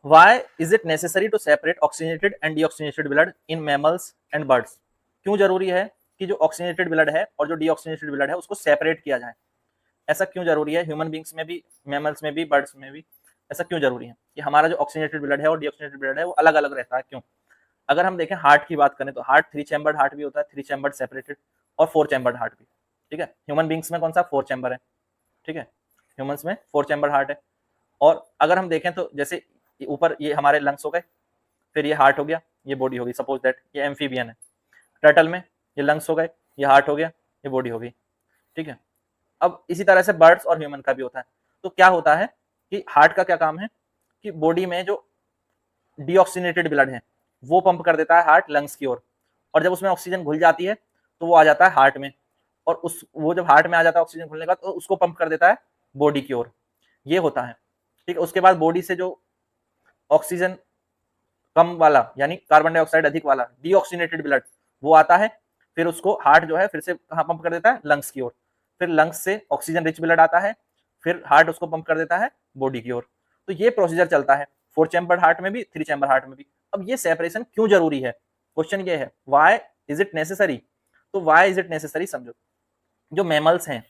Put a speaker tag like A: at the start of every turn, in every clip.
A: Why is it necessary to separate oxygenated and deoxygenated blood in mammals and birds? क्यों जरूरी है कि जो ऑक्सीजनेटेड ब्लड है और जो डीऑक्सीजनेटेड ब्लड है उसको सेपरेट किया जाए? ऐसा क्यों जरूरी है ह्यूमन बींग्स में भी, मैमल्स में भी, बर्ड्स में भी? ऐसा क्यों जरूरी है कि हमारा जो ऑक्सीजनेटेड ब्लड है और डीऑक्सीजनेटेड ब्लड है वो अलग अलग रहता है? क्यों? अगर हम देखें हार्ट की बात करें तो हार्ट 3 चैम्बर्ड हार्ट भी होता है, 3 चैम्बर्ड सेपरेटेड, और 4 चैम्बर्ड हार्ट भी। ठीक है, ह्यूमन बींग्स में कौन सा 4 चैम्बर है? ठीक है, ह्यूमंस में 4 चैम्बर्ड हार्ट है। और अगर हम देखें तो जैसे ऊपर ये हमारे लंग्स हो गए, फिर ये हार्ट हो गया, ये बॉडी होगी। सपोज दैट ये एम्फीबियन है, टर्टल में ये लंग्स हो गए, ये हार्ट हो गया, ये बॉडी हो गई। ठीक है, अब इसी तरह से बर्ड्स और ह्यूमन का भी होता है। तो क्या होता है कि हार्ट का क्या काम है कि बॉडी में जो डीऑक्सीनेटेड ब्लड है वो पंप कर देता है हार्ट लंग्स की ओर, और जब उसमें ऑक्सीजन घुल जाती है तो वो आ जाता है हार्ट में, और उस वो जब हार्ट में आ जाता है ऑक्सीजन घुलने का तो उसको पंप कर देता है बॉडी की ओर। ये होता है। ठीक है, उसके बाद बॉडी से जो ऑक्सीजन कम वाला यानी कार्बन डाइऑक्साइड अधिक वाला डीऑक्सीनेटेड ब्लड वो आता है, फिर उसको हार्ट जो है फिर से कहाँ पंप कर देता है? लंग्स की ओर। फिर लंग्स से ऑक्सीजन रिच ब्लड आता है, फिर हार्ट उसको पंप कर देता है बॉडी की ओर। तो ये प्रोसीजर चलता है 4 चैम्बर हार्ट में भी, 3 चैम्बर हार्ट में भी। अब ये सेपरेशन क्यों जरूरी है? क्वेश्चन ये है, वाई इज इट नेसेसरी? तो वाई इज इट नेसेसरी समझो। जो मैमल्स हैं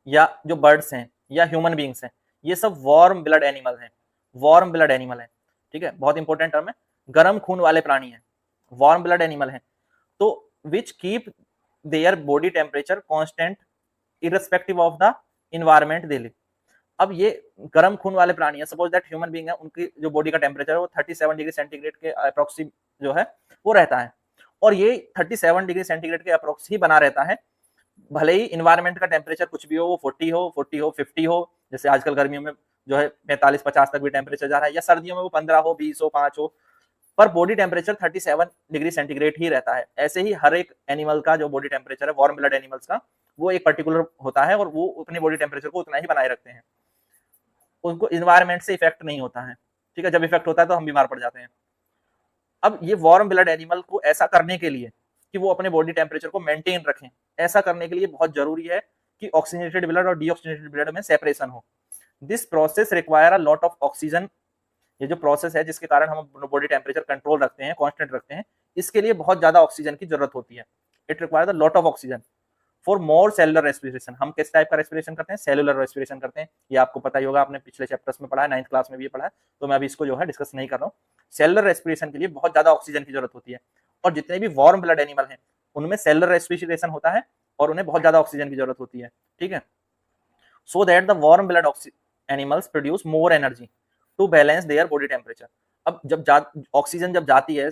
A: या जो बर्ड्स हैं या ह्यूमन बींग्स हैं, ये सब वार्म ब्लड एनिमल हैं। वार्म ब्लड एनिमल है। ठीक है, बहुत इंपॉर्टेंट टर्म है। गर्म खून वाले प्राणी हैं, वार्म ब्लड एनिमल हैं। तो which keep their body temperature constant irrespective of the environment they live. अब ये गर्म खून वाले प्राणी है, सपोज दैट ह्यूमन बींग है, उनकी जो बॉडी का टेम्परेचर है वो 37 डिग्री सेंटीग्रेड के अप्रोक्सी जो है वो रहता है, और ये 37 डिग्री सेंटीग्रेड के अप्रोक्स ही बना रहता है, भले ही इन्वायरमेंट का टेम्परेचर कुछ भी हो, वो 40 हो 50 हो, जैसे आजकल गर्मियों में जो है 45-50 तक भी टेम्परेचर जा रहा है, या सर्दियों में वो 15 हो, 20 हो, 5 हो, पर बॉडी टेम्परेचर 37 डिग्री सेंटीग्रेड ही रहता है। ऐसे ही हर एक एनिमल का जो बॉडी टेम्परेचर है, वार्म ब्लड एनिमल्स का, वो एक पर्टिकुलर होता है और वो अपनी बॉडी टेम्परेचर को उतना ही बनाए रखते हैं। उनको इन्वायरमेंट से इफेक्ट नहीं होता है। ठीक है, जब इफेक्ट होता है तो हम बीमार पड़ जाते हैं। अब ये वार्म ब्लड एनिमल को ऐसा करने के लिए कि वो अपने बॉडी टेम्परेचर को मेंटेन रखें, ऐसा करने के लिए बहुत जरूरी है कि ऑक्सीजनेटेड ब्लड और डीऑक्सीजनेटेड ब्लड में सेपरेशन हो। This process require a lot of oxygen. ये जो प्रोसेस है जिसके कारण हम बॉडी टेम्परेचर कंट्रोल रखते हैं, कांस्टेंट रखते हैं, इसके लिए बहुत ज्यादा ऑक्सीजन की जरूरत होती है। It requires a lot of oxygen for more cellular respiration. हम किस टाइप का रेस्पिरेशन करते हैं? सेलुलर रेस्पिरेशन करते हैं। ये आपको पता ही होगा, आपने पिछले चैप्टर्स में पढ़ा है, 9th क्लास में भी ये पढ़ा है, तो मैं अभी इसको जो है डिस्कस नहीं कर रहा हूँ। सेलुलर रेस्पिरेशन के लिए बहुत ज्यादा ऑक्सीजन की जरूरत होती है, और जितने भी वार्म ब्लड एनिमल हैं उनमें सेलुलर रेस्पिरेशन होता है और उन्हें बहुत ज्यादा ऑक्सीजन की जरूरत होती है। ठीक है, so that the warm blood animals produce more energy to balance their body temperature. अब जब ऑक्सीजन जब जाती है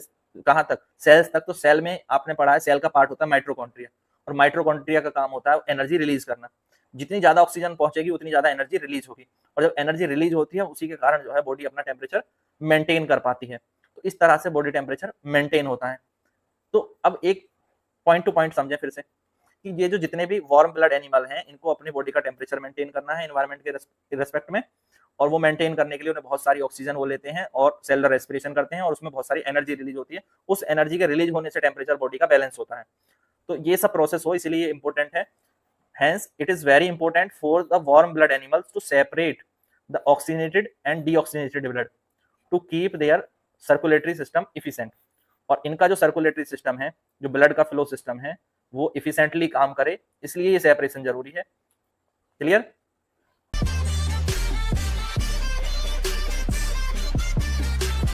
A: कहाँ तक? सेल्स तक। तो सेल में आपने पढ़ा है सेल का पार्ट होता है माइट्रोकॉन्ट्रिया, और माइट्रोकॉन्ट्रिया का काम होता है एनर्जी रिलीज करना। जितनी ज्यादा ऑक्सीजन पहुंचेगी उतनी ज्यादा एनर्जी रिलीज होगी, और जब एनर्जी रिलीज होती है उसी के कारण जो है बॉडी अपना टेम्परेचर मेंटेन कर पाती है। तो इस तरह से बॉडी टेम्परेचर मेंटेन होता है। तो अब एक पॉइंट टू पॉइंट समझे फिर से कि ये जो जितने भी वार्म ब्लड एनिमल हैं इनको अपनी बॉडी का टेम्परेचर मेंटेन करना है एनवायरमेंट के रेस्पेक्ट में, और वो मेंटेन करने के लिए उन्हें बहुत सारी ऑक्सीजन वो लेते हैं और सेलुलर रेस्पिरेशन करते हैं, और उसमें बहुत सारी एनर्जी रिलीज होती है। उस एनर्जी के रिलीज होने से टेम्परेचर बॉडी का बैलेंस होता है। तो ये सब प्रोसेस हो इसलिए इंपॉर्टेंट है। Hence, it is very important for the warm blood animals to separate the oxygenated and deoxygenated blood to keep their circulatory system efficient। और इनका जो सर्कुलेटरी सिस्टम है, जो ब्लड का फ्लो सिस्टम है, वो इफिशिएंटली काम करे, इसलिए ये सेपरेशन जरूरी है। क्लियर?